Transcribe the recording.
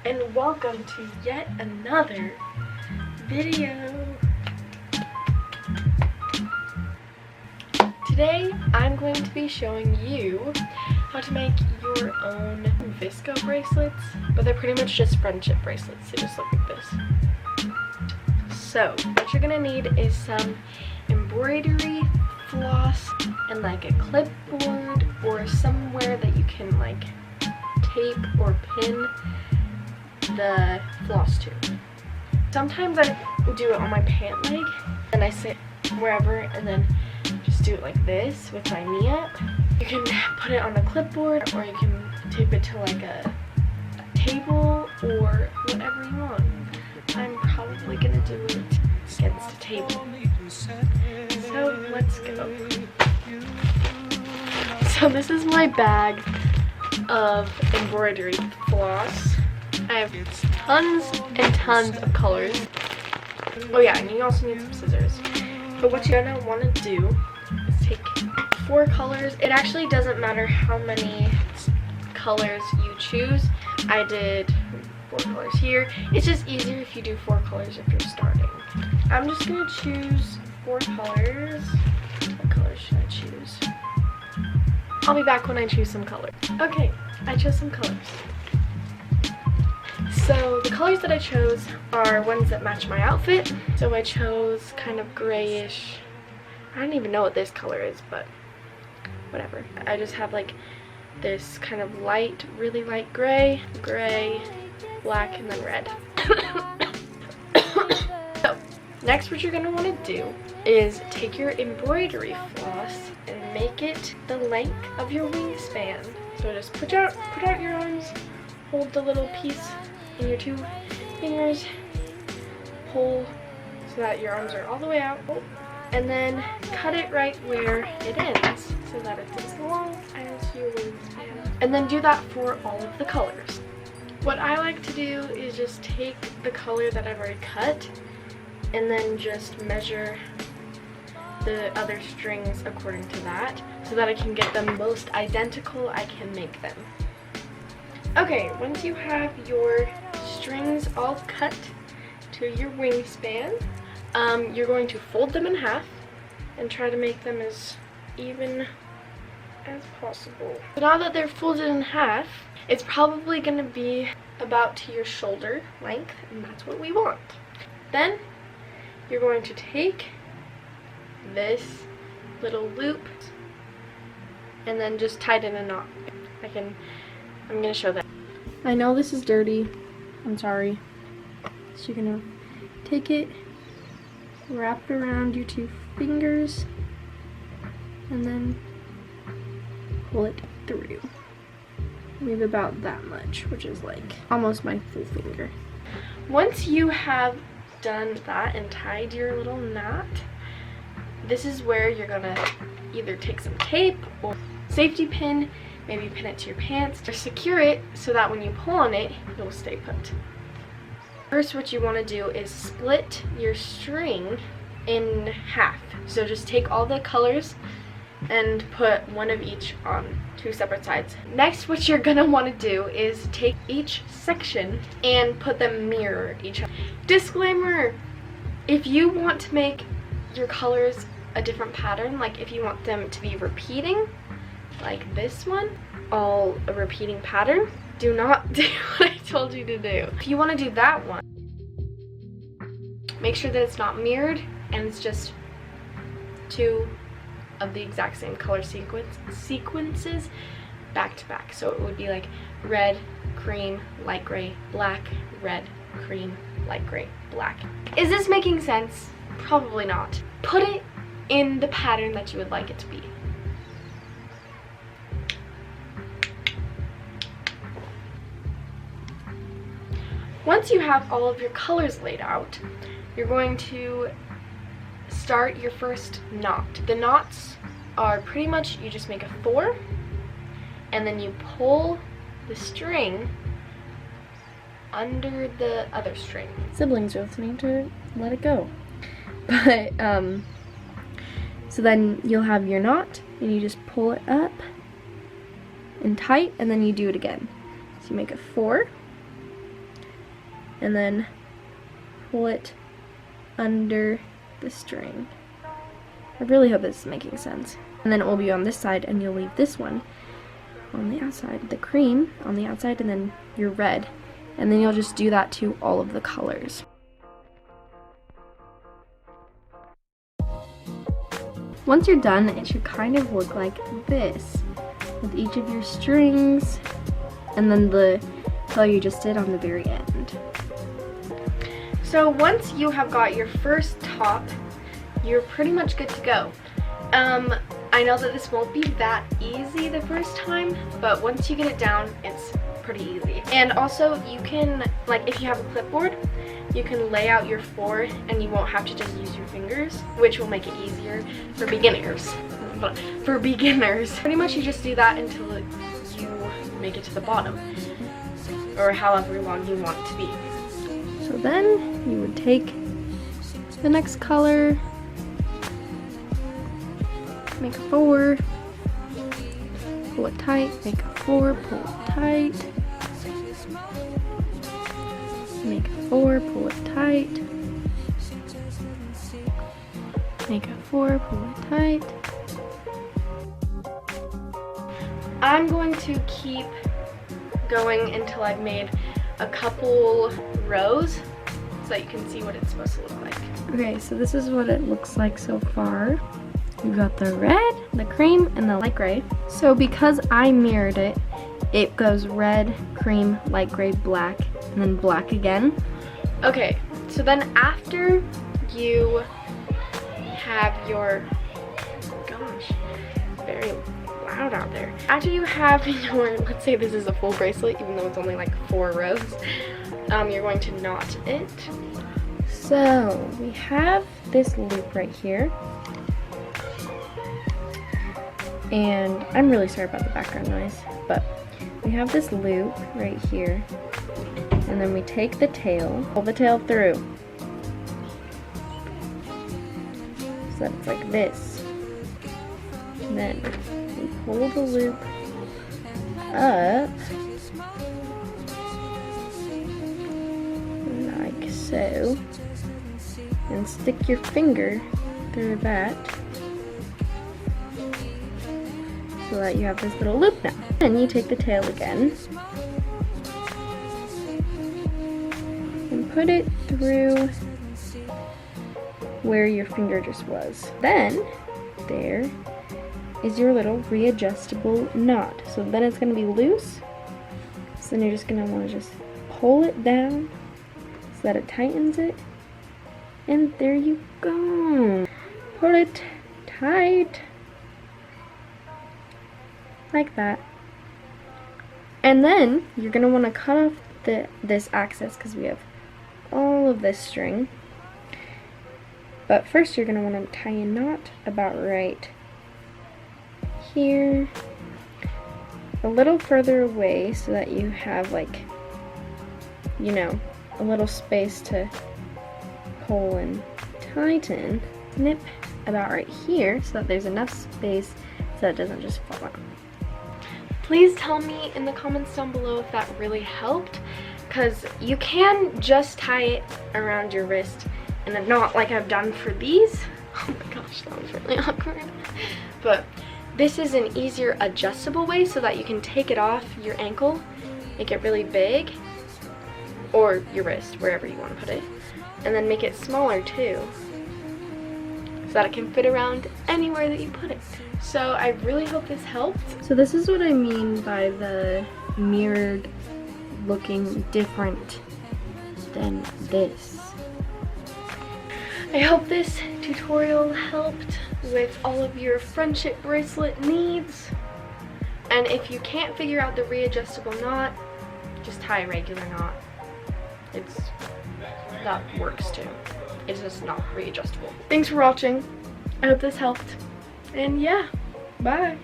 and welcome to yet another video. Today I'm going to be showing you how to make your own VSCO bracelets, but they're pretty much just friendship bracelets. They just look like this. So what you're gonna need is some embroidery, floss, and like a clipboard or somewhere that you can like tape or pin the floss to. Sometimes I do it on my pant leg and I sit wherever and then just do it like this with my knee up. You can put it on a clipboard or you can tape it to like a table or whatever you want. I'm probably gonna do it against a table. So let's go. So this is my bag of embroidery floss. I have tons and tons of colors. Oh yeah, and you also need some scissors. But what you're gonna want to do is take 4 colors. It actually doesn't matter how many colors you choose. I did 4 colors here. It's just easier if you do 4 colors if you're starting. I'm just gonna choose 4 colors. What colors should I choose? I'll be back when I choose some colors. Okay, I chose some colors. So the colors that I chose are ones that match my outfit. So I chose kind of grayish. I don't even know what this color is, but whatever. I just have like this kind of light, really light gray, black, and then red. So next what you're going to want to do is take your embroidery floss and make it the length of your wingspan. So just put out your arms, hold the little piece in your 2 fingers, pull so that your arms are all the way out, and then cut it right where it ends so that it's as long as your wingspan. And then do that for all of the colors. What I like to do is just take the color that I've already cut and then just measure the other strings according to that so that I can get them most identical I can make them. Okay, once you have your strings all cut to your wingspan, you're going to fold them in half and try to make them as even as possible. So now that they're folded in half, it's probably going to be about to your shoulder length, and that's what we want. Then you're going to take this little loop and then just tie it in a knot. I'm gonna show that. I know this is dirty, I'm sorry. So you're gonna take it, wrap it around your 2 fingers, and then pull it through. Leave about that much, which is like almost my full finger. Once you have done that and tied your little knot, this is where you're gonna either take some tape or safety pin, maybe pin it to your pants, or secure it so that when you pull on it, it'll stay put. First, what you want to do is split your string in half. So just take all the colors and put one of each on 2 separate sides. Next, what you're gonna want to do is take each section and put them mirror each other. Disclaimer, if you want to make your colors a different pattern, like if you want them to be repeating, like this one, all a repeating pattern, do not do what I told you to do. If you want to do that one, make sure that it's not mirrored and it's just 2 of the exact same color sequences back to back. So it would be like red, cream, light gray, black, red, cream, light gray, black. Is this making sense? Probably not. Put it in the pattern that you would like it to be. Once you have all of your colors laid out, you're going to start your first knot. The knots are pretty much, you just make a 4 and then you pull the string under the other string. Siblings are listening to let it go. But so then you'll have your knot and you just pull it up and tight, and then you do it again. So you make a 4 and then pull it under the string. I really hope this is making sense. And then it will be on this side, and you'll leave this one on the outside, the cream on the outside, and then your red. And then you'll just do that to all of the colors. Once you're done, it should kind of look like this, with each of your strings, and then the color you just did on the very end. So once you have got your first top, you're pretty much good to go. I know that this won't be that easy the first time, but once you get it down, it's pretty easy. And also you can, like if you have a clipboard, you can lay out your 4 and you won't have to just use your fingers, which will make it easier for beginners. Pretty much you just do that until you make it to the bottom, or however long you want it to be. So then you would take the next color, make a 4, pull it tight, make a 4, pull it tight, make a 4, pull it tight, make a 4, pull it tight. I'm going to keep going until I've made a couple rows so that you can see what it's supposed to look like. Okay, so this is what it looks like so far. You've got the red, the cream, and the light gray. So because I mirrored it, it goes red, cream, light gray, black, and then black again. Okay, so then after you have your, gosh, very loud out there. After you have your, let's say this is a full bracelet, even though it's only like 4 rows, you're going to knot it. So we have this loop right here. And I'm really sorry about the background noise, but we have this loop right here. And then we take the tail, pull the tail through. So that it's like this. And then we pull the loop up like so, and stick your finger through that so that you have this little loop now. Then you take the tail again and put it through where your finger just was. Then there is your little readjustable knot. So then it's going to be loose. So then you're just going to want to just pull it down so that it tightens it. And there you go. Pull it tight. Like that. And then you're going to want to cut off this axis because we have all of this string. But first you're going to want to tie a knot about right here, a little further away so that you have, like, you know, a little space to pull and tighten. Snip about right here so that there's enough space so that it doesn't just fall out. Please tell me in the comments down below if that really helped, because you can just tie it around your wrist in a knot like I've done for these. Oh my gosh, that was really awkward. But this is an easier adjustable way so that you can take it off your ankle, make it really big, or your wrist, wherever you want to put it, and then make it smaller too, so that it can fit around anywhere that you put it. So I really hope this helped. So this is what I mean by the mirrored looking different than this. I hope this tutorial helped with all of your friendship bracelet needs. And if you can't figure out the readjustable knot, just tie a regular knot. That works too. It's just not readjustable. Thanks for watching. I hope this helped. And yeah, bye.